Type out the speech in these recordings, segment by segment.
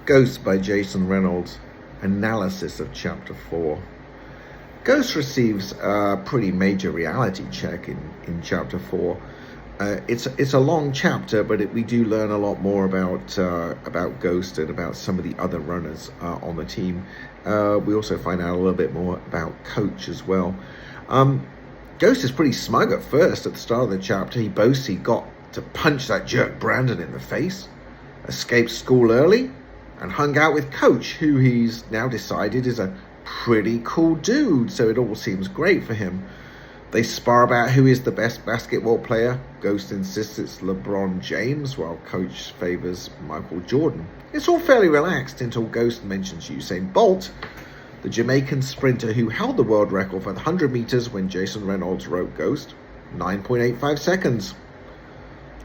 Ghost by Jason Reynolds, analysis of Chapter 4. Ghost receives a pretty major reality check in Chapter 4. It's a long chapter, but we do learn a lot more about Ghost and about some of the other runners on the team. We also find out a little bit more about Coach as well. Ghost is pretty smug at first at the start of the chapter. He boasts he got to punch that jerk Brandon in the face, escaped school early, and hung out with Coach, who he's now decided is a pretty cool dude, so it all seems great for him. They spar about who is the best basketball player. Ghost insists it's LeBron James, while Coach favors Michael Jordan. It's all fairly relaxed until Ghost mentions Usain Bolt, the Jamaican sprinter who held the world record for the 100 meters when Jason Reynolds wrote Ghost, 9.85 seconds.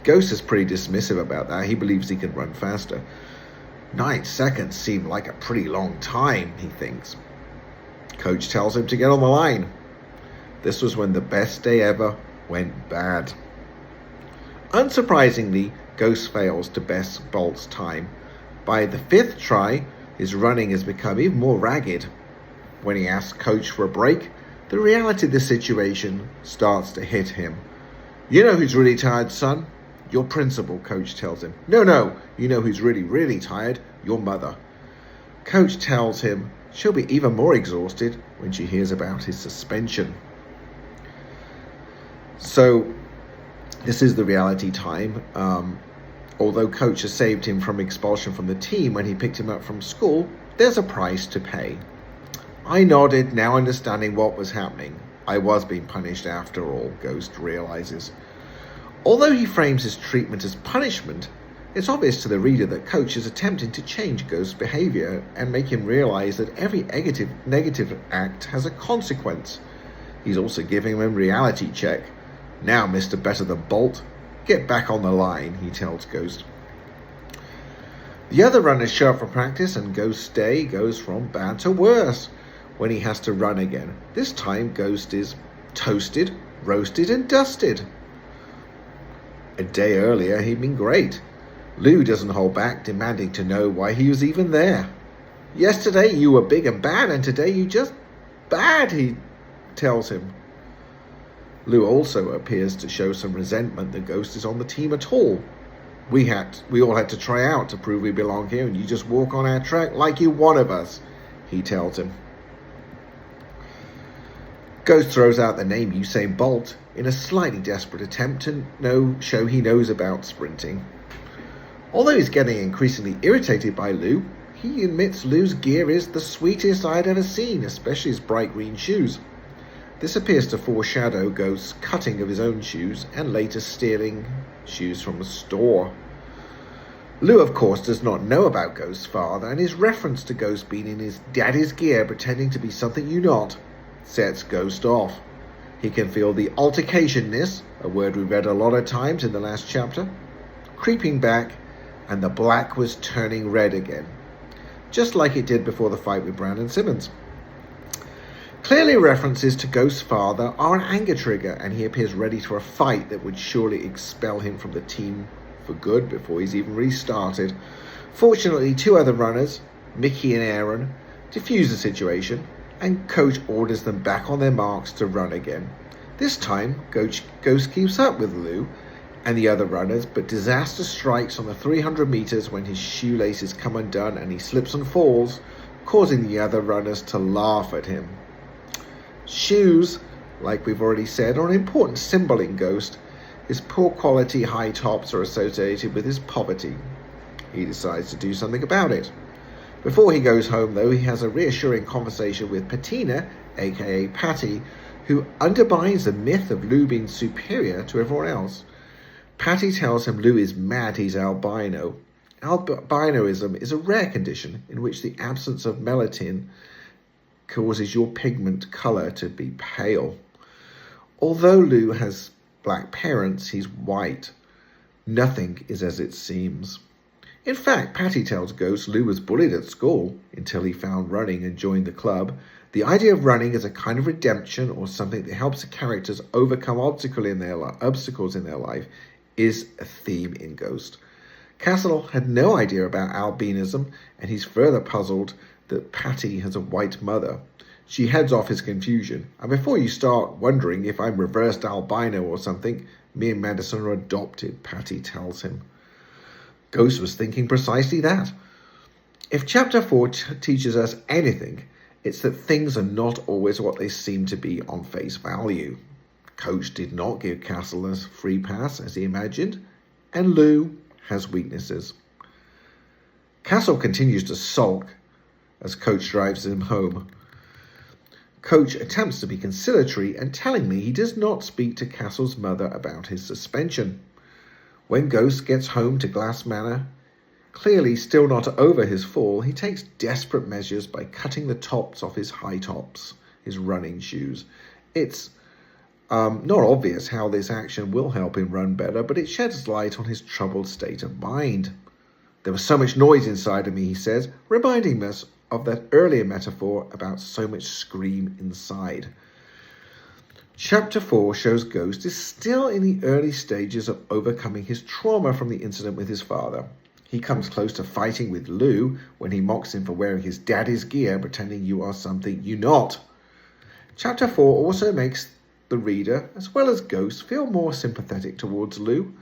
Ghost is pretty dismissive about that. He believes he can run faster. 9 seconds seem like a pretty long time, he thinks. Coach tells him to get on the line. This was when the best day ever went bad. Unsurprisingly, Ghost fails to best Bolt's time. By the 5th try, his running has become even more ragged. When he asks Coach for a break, the reality of the situation starts to hit him. "You know who's really tired, son?" "Your principal," Coach tells him. No, you know who's really, really tired? Your mother. Coach tells him she'll be even more exhausted when she hears about his suspension. So, this is the reality time. Although Coach has saved him from expulsion from the team when he picked him up from school, there's a price to pay. I nodded, now understanding what was happening. I was being punished after all, Ghost realizes. Although he frames his treatment as punishment, it's obvious to the reader that Coach is attempting to change Ghost's behavior and make him realize that every negative act has a consequence. He's also giving him a reality check. "Now, Mr. Better Than Bolt, get back on the line," he tells Ghost. The other runners show up for practice, and Ghost's day goes from bad to worse when he has to run again. This time, Ghost is toasted, roasted, and dusted. A day earlier, he'd been great. Lou doesn't hold back, demanding to know why he was even there. "Yesterday you were big and bad, and today you just bad," he tells him. Lou also appears to show some resentment that Ghost is on the team at all. We all had to try out to prove we belong here, and you just walk on our track like you're one of us," he tells him. Ghost throws out the name Usain Bolt in a slightly desperate attempt to show he knows about sprinting. Although he's getting increasingly irritated by Lou, he admits Lou's gear is the sweetest I'd ever seen, especially his bright green shoes. This appears to foreshadow Ghost's cutting of his own shoes and later stealing shoes from a store. Lou, of course, does not know about Ghost's father, and his reference to Ghost being in his daddy's gear pretending to be something you're not sets Ghost off. He can feel the altercationness, a word we read a lot of times in the last chapter, creeping back, and the black was turning red again, just like it did before the fight with Brandon Simmons. Clearly, references to Ghost's father are an anger trigger, and he appears ready for a fight that would surely expel him from the team for good before he's even restarted. Fortunately, 2 other runners, Mickey and Aaron, defuse the situation, and Coach orders them back on their marks to run again. This time, Ghost keeps up with Lou and the other runners, but disaster strikes on the 300 meters when his shoelaces come undone and he slips and falls, causing the other runners to laugh at him. Shoes, like we've already said, are an important symbol in Ghost. His poor quality high tops are associated with his poverty. He decides to do something about it. Before he goes home, though, he has a reassuring conversation with Patina, aka Patty, who undermines the myth of Lou being superior to everyone else. Patty tells him Lou is mad he's albino. Albinoism is a rare condition in which the absence of melatonin causes your pigment color to be pale. Although Lou has black parents, he's white. Nothing is as it seems. In fact, Patty tells Ghost Lou was bullied at school until he found running and joined the club. The idea of running as a kind of redemption or something that helps the characters overcome obstacles in their life is a theme in Ghost. Castle had no idea about albinism, and he's further puzzled that Patty has a white mother. She heads off his confusion. And before you start wondering if I'm reversed albino or something, me and Madison are adopted, Patty tells him. Ghost was thinking precisely that. If Chapter 4 teaches us anything, it's that things are not always what they seem to be on face value. Coach did not give Castle a free pass as he imagined, and Lou has weaknesses. Castle continues to sulk as Coach drives him home. Coach attempts to be conciliatory and telling me he does not speak to Castle's mother about his suspension. When Ghost gets home to Glass Manor, clearly still not over his fall, he takes desperate measures by cutting the tops off his high tops, his running shoes. It's not obvious how this action will help him run better, but it sheds light on his troubled state of mind. There was so much noise inside of me, he says, reminding us of that earlier metaphor about so much scream inside. Chapter 4 shows Ghost is still in the early stages of overcoming his trauma from the incident with his father. He comes close to fighting with Lou when he mocks him for wearing his daddy's gear, pretending you are something you're not. Chapter 4 also makes the reader, as well as Ghost, feel more sympathetic towards Lou.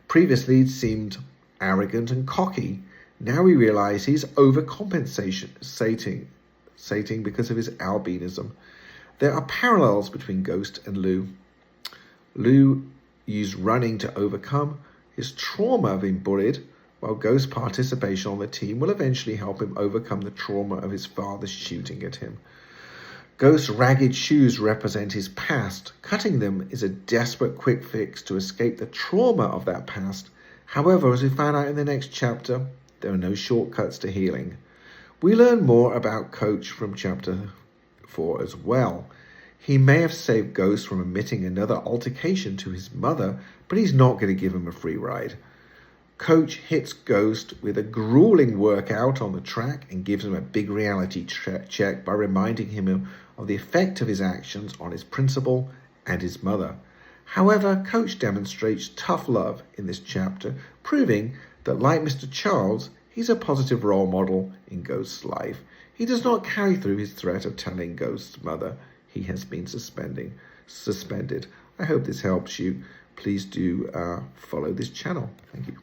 Previously it seemed arrogant and cocky. Now we realize he's overcompensating because of his albinism. There are parallels between Ghost and Lou. Lou used running to overcome his trauma of being bullied, while Ghost's participation on the team will eventually help him overcome the trauma of his father shooting at him. Ghost's ragged shoes represent his past. Cutting them is a desperate quick fix to escape the trauma of that past. However, as we find out in the next chapter, there are no shortcuts to healing. We learn more about Coach from Chapter 4 as well. He may have saved Ghost from admitting another altercation to his mother, but he's not going to give him a free ride. Coach hits Ghost with a grueling workout on the track and gives him a big reality check by reminding him of the effect of his actions on his principal and his mother. However, Coach demonstrates tough love in this chapter, proving that, like Mr. Charles, he's a positive role model in Ghost's life. He does not carry through his threat of telling Ghost's mother he has been suspended. I hope this helps you. Please do follow this channel. Thank you.